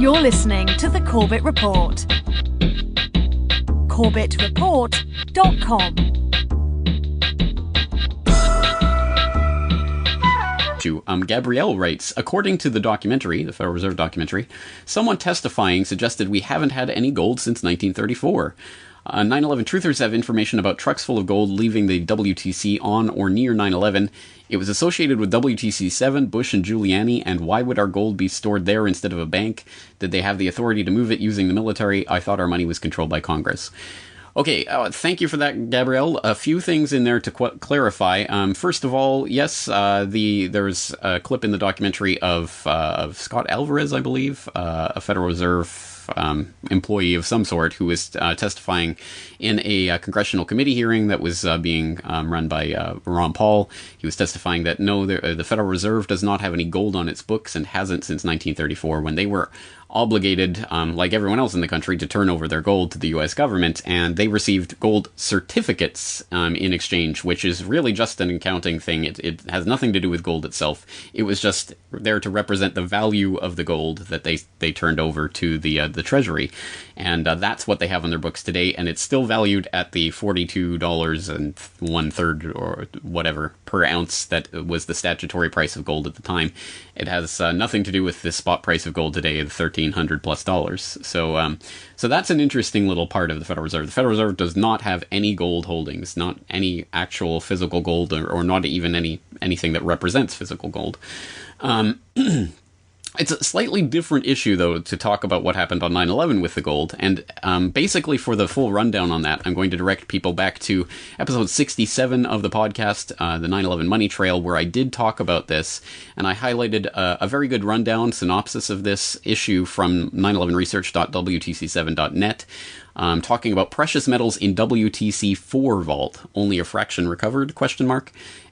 You're listening to The Corbett Report. CorbettReport.com. Gabrielle writes, according to the documentary, the Federal Reserve documentary, someone testifying suggested we haven't had any gold since 1934. 9/11 truthers have information about trucks full of gold leaving the WTC on or near 9/11. It was associated with WTC 7, Bush and Giuliani, and why would our gold be stored there instead of a bank? Did they have the authority to move it using the military? I thought our money was controlled by Congress. Okay, thank you for that, Gabrielle. A few things in there to clarify. First of all, yes, there's a clip in the documentary of Scott Alvarez, I believe, a Federal Reserve employee of some sort, who was testifying in a congressional committee hearing that was being run by Ron Paul. He was testifying that no, the Federal Reserve does not have any gold on its books and hasn't since 1934, when they were obligated, like everyone else in the country, to turn over their gold to the U.S. government, and they received gold certificates in exchange, which is really just an accounting thing. It has nothing to do with gold itself. It was just there to represent the value of the gold that they turned over to the Treasury, and that's what they have on their books today, and it's still valued at the $42 and 1/3 or whatever per ounce that was the statutory price of gold at the time. It has nothing to do with the spot price of gold today of $1,300+. So that's an interesting little part of the Federal Reserve. The Federal Reserve does not have any gold holdings, not any actual physical gold, or not even anything that represents physical gold. It's a slightly different issue, though, to talk about what happened on 9/11 with the gold. And basically, for the full rundown on that, I'm going to direct people back to episode 67 of the podcast, the 9/11 Money Trail, where I did talk about this. And I highlighted a very good rundown synopsis of this issue from 911research.wtc7.net. Talking about precious metals in WTC 4 vault, only a fraction recovered, ?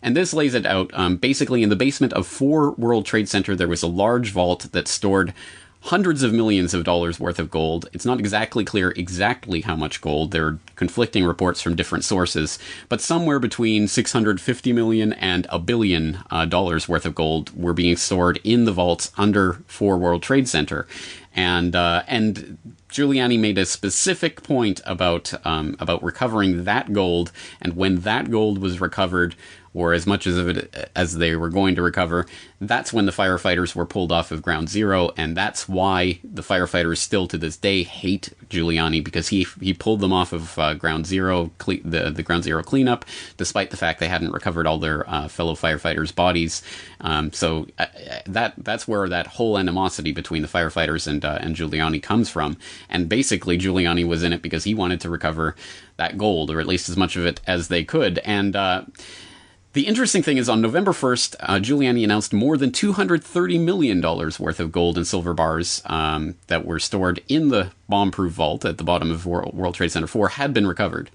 And this lays it out. Basically, in the basement of 4 World Trade Center, there was a large vault that stored hundreds of millions of dollars worth of gold. It's not exactly clear exactly how much gold. There are conflicting reports from different sources, but somewhere between $650 million and $1 billion worth of gold were being stored in the vaults under 4 World Trade Center. And Giuliani made a specific point about recovering that gold, and when that gold was recovered, or as much of it as they were going to recover, that's when the firefighters were pulled off of Ground Zero, and that's why the firefighters still to this day hate Giuliani, because he pulled them off of Ground Zero, the Ground Zero cleanup, despite the fact they hadn't recovered all their fellow firefighters' bodies. So that's where that whole animosity between the firefighters and Giuliani comes from. And basically, Giuliani was in it because he wanted to recover that gold, or at least as much of it as they could. And the interesting thing is, on November 1st, Giuliani announced more than $230 million worth of gold and silver bars that were stored in the bomb-proof vault at the bottom of World Trade Center 4 had been recovered.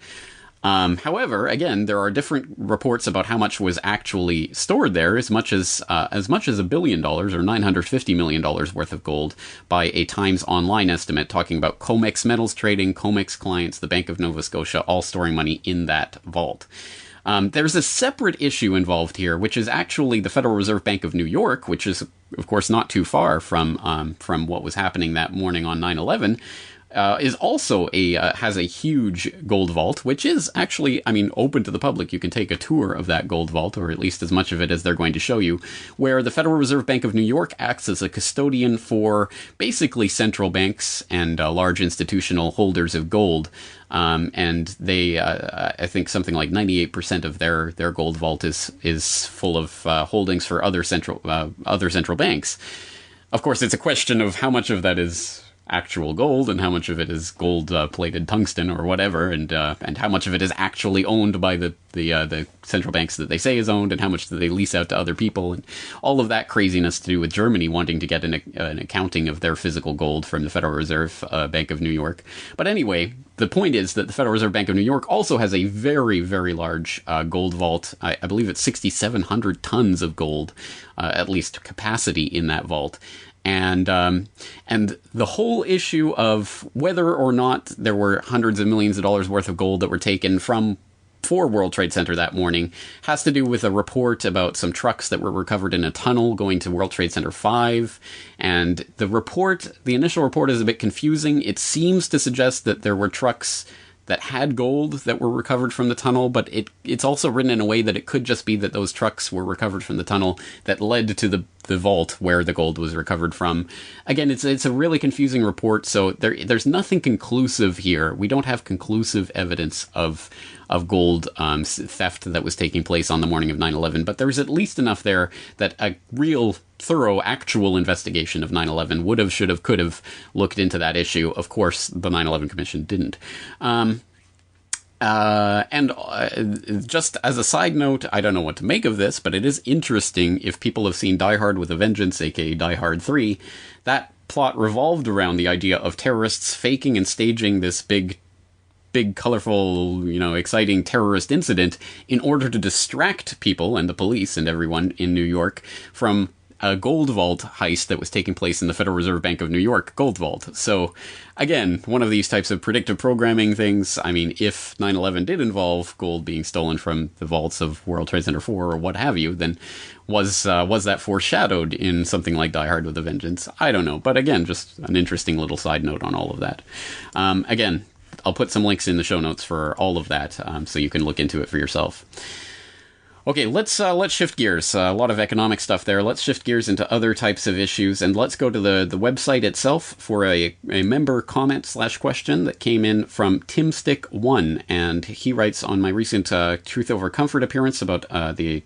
However, again, there are different reports about how much was actually stored there, as much as $1 billion or $950 million worth of gold by a Times Online estimate, talking about COMEX Metals Trading, COMEX clients, the Bank of Nova Scotia, all storing money in that vault. There's a separate issue involved here, which is actually the Federal Reserve Bank of New York, which is, of course, not too far from what was happening that morning on 9/11. Is also has a huge gold vault, which is actually, open to the public. You can take a tour of that gold vault, or at least as much of it as they're going to show you, where the Federal Reserve Bank of New York acts as a custodian for basically central banks and large institutional holders of gold. And they, I think something like 98% of their gold vault is full of holdings for other central banks. Of course, it's a question of how much of that is actual gold and how much of it is gold plated tungsten or whatever, and how much of it is actually owned by the central banks that they say is owned, and how much do they lease out to other people, and all of that craziness to do with Germany wanting to get an accounting of their physical gold from the Federal Reserve Bank of New York. But anyway, the point is that the Federal Reserve Bank of New York also has a very, very large gold vault. I believe it's 6,700 tons of gold, at least capacity in that vault. And the whole issue of whether or not there were hundreds of millions of dollars worth of gold that were taken from for World Trade Center that morning has to do with a report about some trucks that were recovered in a tunnel going to World Trade Center 5. And the initial report is a bit confusing. It seems to suggest that there were trucks that had gold that were recovered from the tunnel, but it's also written in a way that it could just be that those trucks were recovered from the tunnel that led to the vault where the gold was recovered from. Again, it's a really confusing report, so there's nothing conclusive here. We don't have conclusive evidence of gold theft that was taking place on the morning of 9/11, but there's at least enough there that a real thorough actual investigation of 9/11 would have, should have, could have looked into that issue. Of course, the 9/11 Commission didn't. Just as a side note, I don't know what to make of this, but it is interesting. If people have seen Die Hard with a Vengeance, aka Die Hard 3, that plot revolved around the idea of terrorists faking and staging this big, colorful, exciting terrorist incident in order to distract people and the police and everyone in New York from a gold vault heist that was taking place in the Federal Reserve Bank of New York gold vault. So, again, one of these types of predictive programming things. I mean, if 9/11 did involve gold being stolen from the vaults of World Trade Center 4 or what have you, then was that foreshadowed in something like Die Hard with a Vengeance? I don't know. But again, just an interesting little side note on all of that. Again, I'll put some links in the show notes for all of that, so you can look into it for yourself. Okay, let's shift gears. A lot of economic stuff there. Let's shift gears into other types of issues, and let's go to the website itself for a member comment/question that came in from Timstick1, and he writes on my recent Truth Over Comfort appearance about the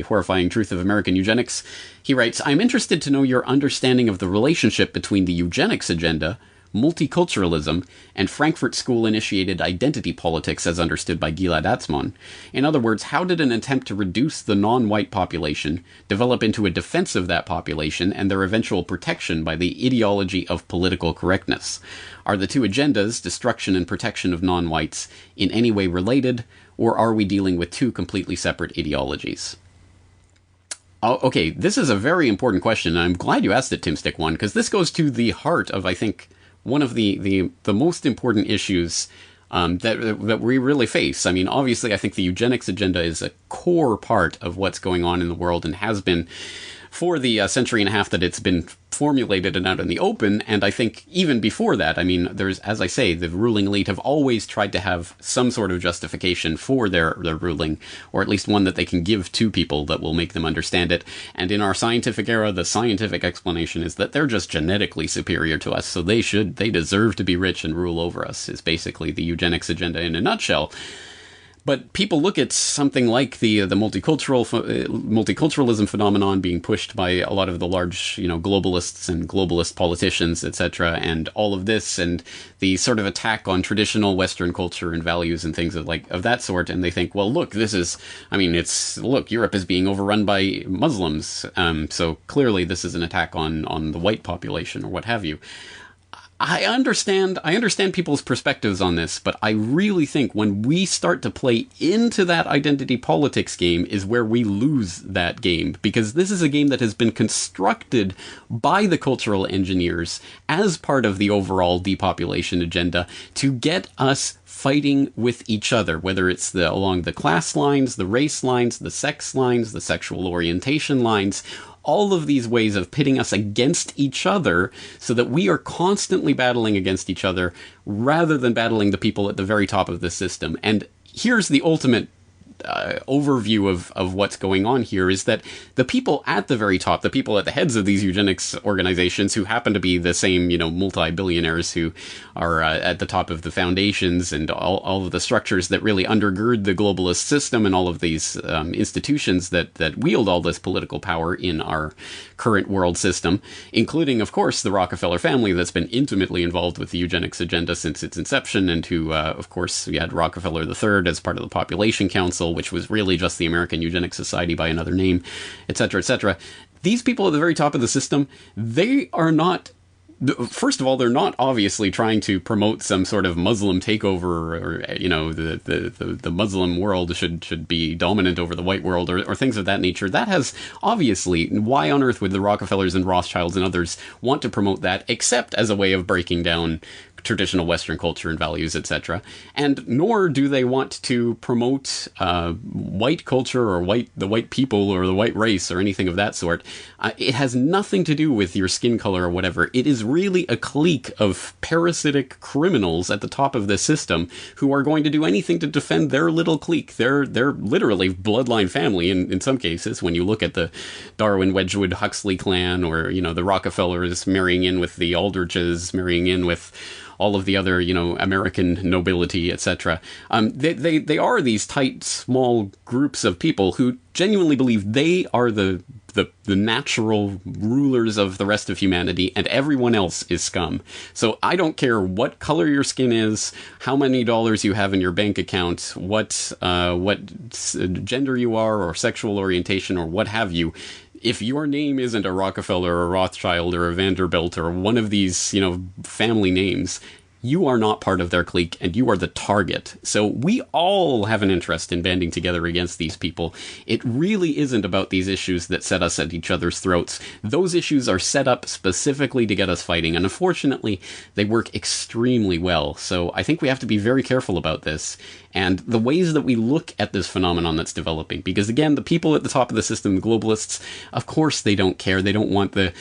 horrifying truth of American eugenics. He writes, "I'm interested to know your understanding of the relationship between the eugenics agenda, multiculturalism, and Frankfurt School-initiated identity politics as understood by Gilad Atzmon. In other words, how did an attempt to reduce the non-white population develop into a defense of that population and their eventual protection by the ideology of political correctness? Are the two agendas, destruction and protection of non-whites, in any way related, or are we dealing with two completely separate ideologies?" Oh, okay, this is a very important question, and I'm glad you asked it, Timstick1, because this goes to the heart of, I think, one of the most important issues that we really face. I mean, obviously, I think the eugenics agenda is a core part of what's going on in the world and has been for the century and a half that it's been formulated and out in the open. And I think even before that, I mean, there's, as I say, the ruling elite have always tried to have some sort of justification for their ruling, or at least one that they can give to people that will make them understand it. And in our scientific era, the scientific explanation is that they're just genetically superior to us, so they deserve to be rich and rule over us, is basically the eugenics agenda in a nutshell. But people look at something like the multiculturalism phenomenon being pushed by a lot of the large, globalists and globalist politicians, etc., and all of this, and the sort of attack on traditional Western culture and values and things of that sort, and they think, well, look, Europe is being overrun by Muslims, so clearly this is an attack on the white population or what have you. I understand people's perspectives on this, but I really think when we start to play into that identity politics game is where we lose that game, because this is a game that has been constructed by the cultural engineers as part of the overall depopulation agenda to get us fighting with each other, whether it's along the class lines, the race lines, the sex lines, the sexual orientation lines. All of these ways of pitting us against each other so that we are constantly battling against each other rather than battling the people at the very top of the system. And here's the ultimate overview of what's going on here, is that the people at the very top, the people at the heads of these eugenics organizations, who happen to be the same, multi-billionaires who are at the top of the foundations and all of the structures that really undergird the globalist system and all of these institutions that wield all this political power in our current world system, including, of course, the Rockefeller family that's been intimately involved with the eugenics agenda since its inception, and who, of course, we had Rockefeller III as part of the Population Council, which was really just the American Eugenics Society by another name, etc., etc. These people at the very top of the system, they are not... First of all, they're not obviously trying to promote some sort of Muslim takeover, or the Muslim world should be dominant over the white world, or things of that nature. That has obviously, why on earth would the Rockefellers and Rothschilds and others want to promote that, except as a way of breaking down traditional Western culture and values, etc. And nor do they want to promote white culture or the white people or the white race or anything of that sort. It has nothing to do with your skin color or whatever. It is really a clique of parasitic criminals at the top of this system who are going to do anything to defend their little clique. They're literally bloodline family in some cases. When you look at the Darwin, Wedgwood, Huxley clan, or the Rockefellers marrying in with the Aldriches, marrying in with all of the other, American nobility, etc. They are these tight, small groups of people who genuinely believe they are the natural rulers of the rest of humanity, and everyone else is scum. So I don't care what color your skin is, how many dollars you have in your bank account, what gender you are, or sexual orientation, or what have you. If your name isn't a Rockefeller or a Rothschild or a Vanderbilt or one of these, family names, you are not part of their clique, and you are the target. So we all have an interest in banding together against these people. It really isn't about these issues that set us at each other's throats. Those issues are set up specifically to get us fighting, and unfortunately, they work extremely well. So I think we have to be very careful about this, and the ways that we look at this phenomenon that's developing. Because again, the people at the top of the system, the globalists, of course they don't care. They don't want the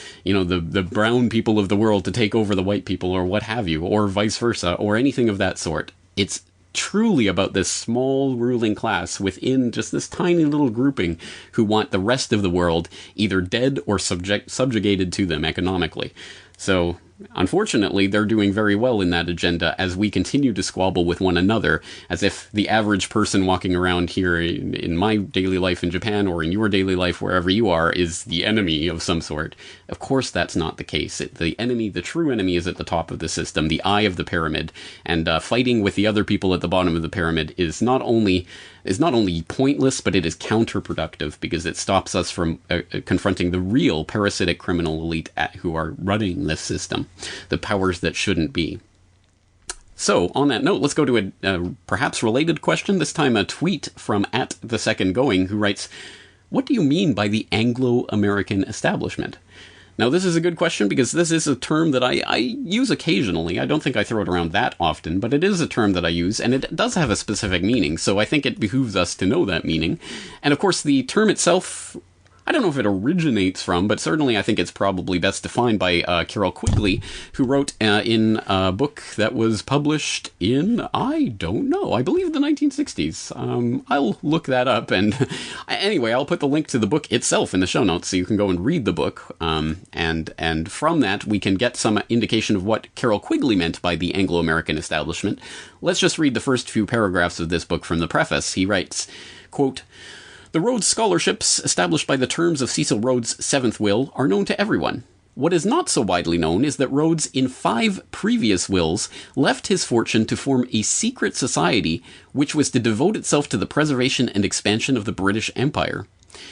brown people of the world to take over the white people or what have you, or vice versa, or anything of that sort. It's truly about this small ruling class within just this tiny little grouping who want the rest of the world either dead or subjugated to them economically. So unfortunately, they're doing very well in that agenda as we continue to squabble with one another, as if the average person walking around here in my daily life in Japan or in your daily life wherever you are is the enemy of some sort. Of course, that's not the case. The true enemy is at the top of the system, the eye of the pyramid, and fighting with the other people at the bottom of the pyramid is not only pointless, but it is counterproductive because it stops us from confronting the real parasitic criminal elite who are running this system, the powers that shouldn't be. So, on that note, let's go to a perhaps related question, this time a tweet from @thesecondgoing, who writes, "What do you mean by the Anglo-American establishment?" Now, this is a good question because this is a term that I use occasionally. I don't think I throw it around that often, but it is a term that I use, and it does have a specific meaning, so I think it behooves us to know that meaning. And of course, the term itself, I don't know if it originates from, but certainly I think it's probably best defined by Carol Quigley, who wrote in a book that was published in, I don't know, I believe the 1960s. I'll look that up, and anyway, I'll put the link to the book itself in the show notes so you can go and read the book, and from that we can get some indication of what Carol Quigley meant by the Anglo-American establishment. Let's just read the first few paragraphs of this book from the preface. He writes, quote, "The Rhodes Scholarships, established by the terms of Cecil Rhodes' seventh will, are known to everyone. What is not so widely known is that Rhodes, in 5 previous wills, left his fortune to form a secret society which was to devote itself to the preservation and expansion of the British Empire.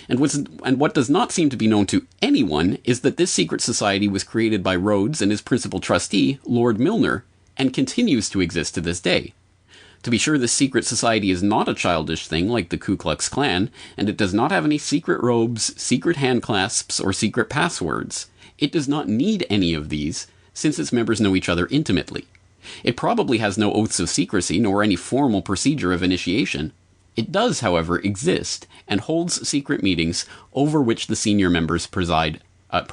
And what does not seem to be known to anyone is that this secret society was created by Rhodes and his principal trustee, Lord Milner, and continues to exist to this day. To be sure, this secret society is not a childish thing like the Ku Klux Klan, and it does not have any secret robes, secret handclasps, or secret passwords. It does not need any of these, since its members know each other intimately. It probably has no oaths of secrecy, nor any formal procedure of initiation. It does, however, exist, and holds secret meetings over which the senior members preside. At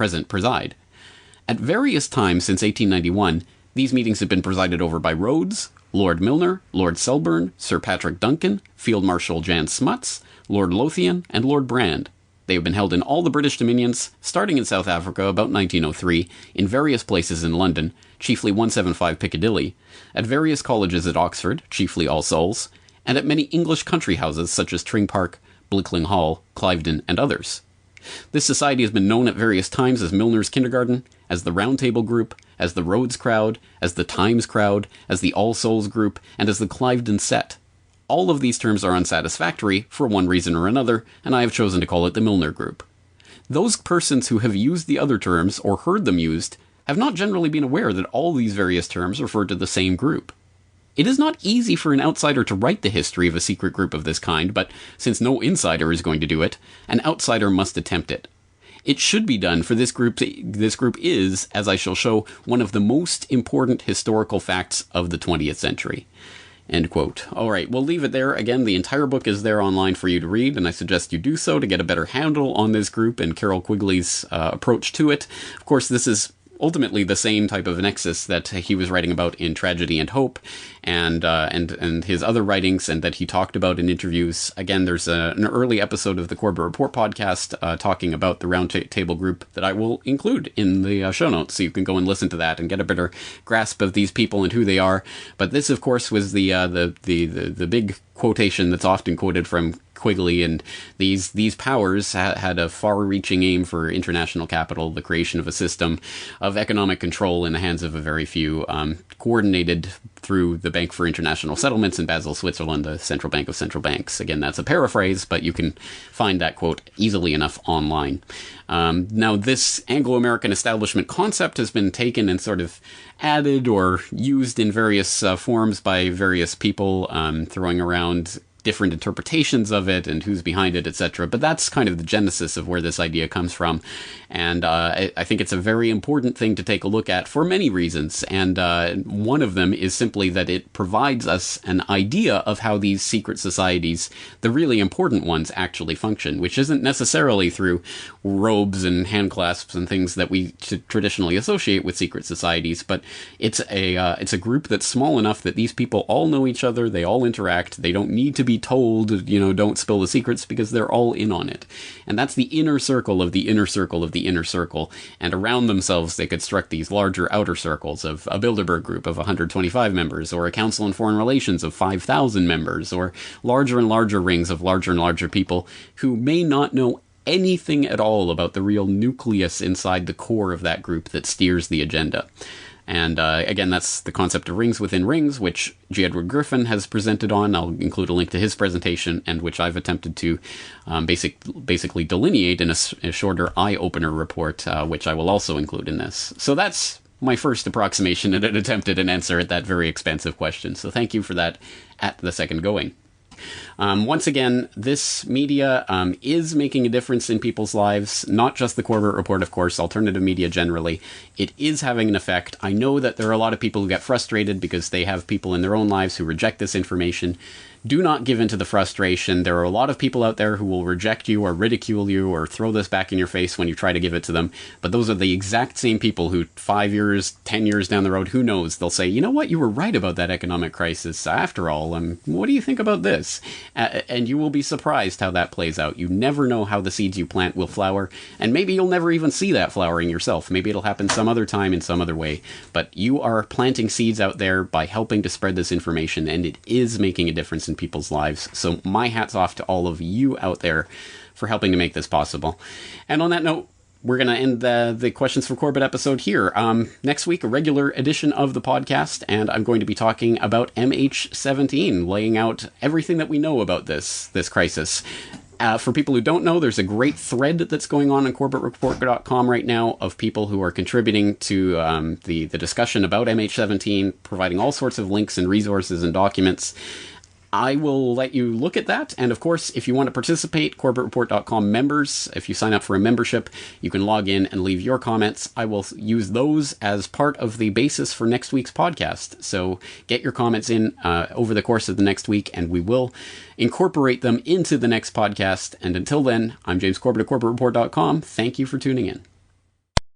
various times since 1891, these meetings have been presided over by Rhodes, Lord Milner, Lord Selborne, Sir Patrick Duncan, Field Marshal Jan Smuts, Lord Lothian, and Lord Brand. They have been held in all the British dominions, starting in South Africa about 1903, in various places in London, chiefly 175 Piccadilly, at various colleges at Oxford, chiefly All Souls, and at many English country houses such as Tring Park, Blickling Hall, Cliveden, and others. This society has been known at various times as Milner's Kindergarten, as the Round Table Group, as the Rhodes Crowd, as the Times Crowd, as the All Souls Group, and as the Cliveden Set. All of these terms are unsatisfactory, for one reason or another, and I have chosen to call it the Milner Group. Those persons who have used the other terms, or heard them used, have not generally been aware that all these various terms refer to the same group. It is not easy for an outsider to write the history of a secret group of this kind, but since no insider is going to do it, an outsider must attempt it. It should be done, for this group is, as I shall show, one of the most important historical facts of the 20th century. End quote. All right, we'll leave it there. Again, the entire book is there online for you to read, and I suggest you do so to get a better handle on this group and Carroll Quigley's approach to it. Of course, this is ultimately the same type of nexus that he was writing about in Tragedy and Hope, and his other writings, and that he talked about in interviews. Again, there's an early episode of the Corbett Report podcast talking about the Round Table Group that I will include in the show notes, so you can go and listen to that and get a better grasp of these people and who they are. But this, of course, was the big quotation that's often quoted from Quigley, and these powers had a far-reaching aim for international capital, the creation of a system of economic control in the hands of a very few, coordinated through the Bank for International Settlements in Basel, Switzerland, the central bank of central banks. Again, that's a paraphrase, but you can find that quote easily enough online. Now, this Anglo-American establishment concept has been taken and sort of added or used in various forms by various people, throwing around different interpretations of it and who's behind it, etc. But that's kind of the genesis of where this idea comes from. And I think it's a very important thing to take a look at for many reasons. And one of them is simply that it provides us an idea of how these secret societies, the really important ones, actually function, which isn't necessarily through robes and handclasps and things that we traditionally associate with secret societies, but it's a group that's small enough that these people all know each other, they all interact, they don't need to be told, don't spill the secrets, because they're all in on it. And that's the inner circle of the inner circle of the inner circle. And around themselves, they construct these larger outer circles of a Bilderberg group of 125 members, or a Council on Foreign Relations of 5,000 members, or larger and larger rings of larger and larger people who may not know anything at all about the real nucleus inside the core of that group that steers the agenda. And again, that's the concept of rings within rings, which G. Edward Griffin has presented on. I'll include a link to his presentation, and which I've attempted to basically delineate in a shorter eye-opener report, which I will also include in this. So that's my first approximation and an attempt at an answer at that very expansive question. So thank you for that at the second going. Once again, this media is making a difference in people's lives, not just the Corbett Report, of course, alternative media generally. It is having an effect. I know that there are a lot of people who get frustrated because they have people in their own lives who reject this information. Do not give in to the frustration. There are a lot of people out there who will reject you or ridicule you or throw this back in your face when you try to give it to them. But those are the exact same people who 5 years, 10 years down the road, who knows, they'll say, you know what, you were right about that economic crisis after all. What do you think about this? And you will be surprised how that plays out. You never know how the seeds you plant will flower. And maybe you'll never even see that flowering yourself. Maybe it'll happen some other time in some other way. But you are planting seeds out there by helping to spread this information, and it is making a difference in people's lives. So my hat's off to all of you out there for helping to make this possible. And on that note, we're going to end the Questions for Corbett episode here. Next week, a regular edition of the podcast, and I'm going to be talking about MH17, laying out everything that we know about this crisis. For people who don't know, there's a great thread that's going on CorbettReport.com right now of people who are contributing to the discussion about MH17, providing all sorts of links and resources and documents. I will let you look at that, and of course, if you want to participate, CorbettReport.com members, if you sign up for a membership, you can log in and leave your comments. I will use those as part of the basis for next week's podcast. So get your comments in over the course of the next week, and we will incorporate them into the next podcast. And until then, I'm James Corbett at CorbettReport.com. Thank you for tuning in.